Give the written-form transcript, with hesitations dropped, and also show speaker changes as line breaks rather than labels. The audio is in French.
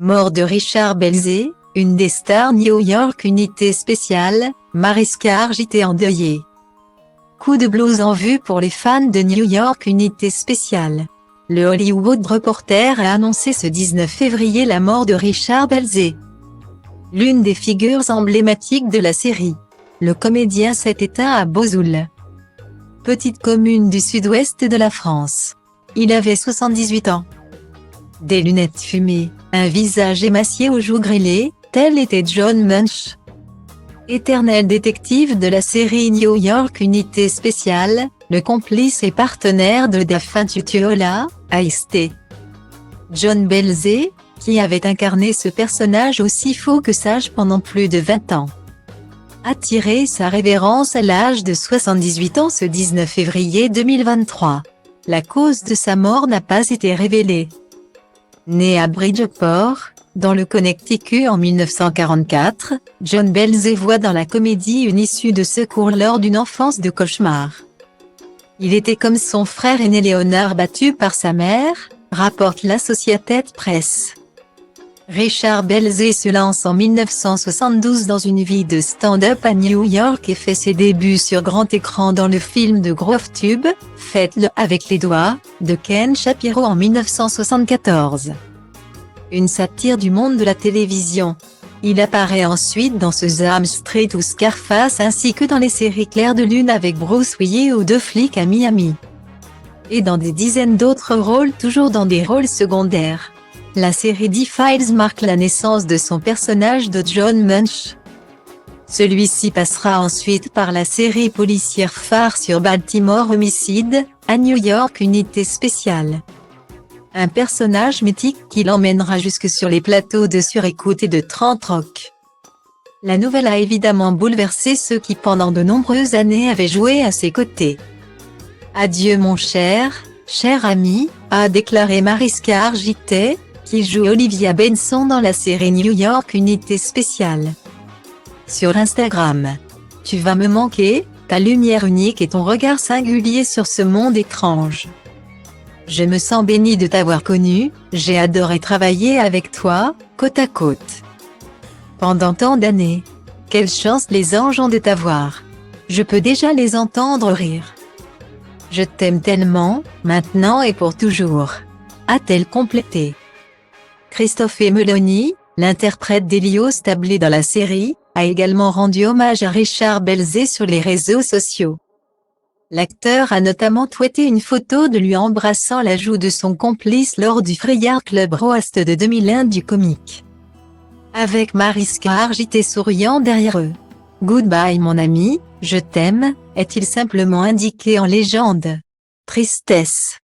Mort de Richard Belzé, une des stars New York Unité spéciale, Mariska Hargitay endeuillée. Coup de blues en vue pour les fans de New York Unité spéciale. Le Hollywood Reporter a annoncé ce 19 février la mort de Richard Belzé, l'une des figures emblématiques de la série. Le comédien s'est éteint à Bozoul, petite commune du sud-ouest de la France. Il avait 78 ans. Des lunettes fumées, un visage émacié aux joues grêlées, tel était John Munch, éternel détective de la série New York Unité spéciale, le complice et partenaire de Daphne Tutuola, Ice-T. John Belzé, qui avait incarné ce personnage aussi faux que sage pendant plus de 20 ans, a tiré sa révérence à l'âge de 78 ans ce 19 février 2023. La cause de sa mort n'a pas été révélée. Né à Bridgeport, dans le Connecticut en 1944, John Belzé voit dans la comédie une issue de secours lors d'une enfance de cauchemar. Il était comme son frère aîné Léonard battu par sa mère, rapporte l'Associated Press. Richard Belzé se lance en 1972 dans une vie de stand-up à New York et fait ses débuts sur grand écran dans le film de Groove Tube, Faites-le avec les doigts, de Ken Shapiro en 1974. Une satire du monde de la télévision. Il apparaît ensuite dans Sesame Street ou Scarface ainsi que dans les séries Clair de Lune avec Bruce Willis ou Deux flics à Miami. Et dans des dizaines d'autres rôles toujours dans des rôles secondaires. La série D-Files marque la naissance de son personnage de John Munch. Celui-ci passera ensuite par la série policière phare sur Baltimore Homicide, à New York Unité spéciale. Un personnage mythique qui l'emmènera jusque sur les plateaux de Surécoute et de 30 Rock. La nouvelle a évidemment bouleversé ceux qui pendant de nombreuses années avaient joué à ses côtés. Adieu mon cher ami, a déclaré Mariska Hargitay, qui joue Olivia Benson dans la série New York Unité spéciale. Sur Instagram. Tu vas me manquer, ta lumière unique et ton regard singulier sur ce monde étrange. Je me sens bénie de t'avoir connu, j'ai adoré travailler avec toi, côte à côte. Pendant tant d'années. Quelle chance les anges ont de t'avoir. Je peux déjà les entendre rire. Je t'aime tellement, maintenant et pour toujours. A-t-elle complété. Christophe Meloni, l'interprète d'Hélios Tablé dans la série, a également rendu hommage à Richard Belzé sur les réseaux sociaux. L'acteur a notamment tweeté une photo de lui embrassant la joue de son complice lors du Friars Club Roast de 2001 du comique. Avec Mariska Hargitay souriant derrière eux. Goodbye mon ami, je t'aime, est-il simplement indiqué en légende. Tristesse.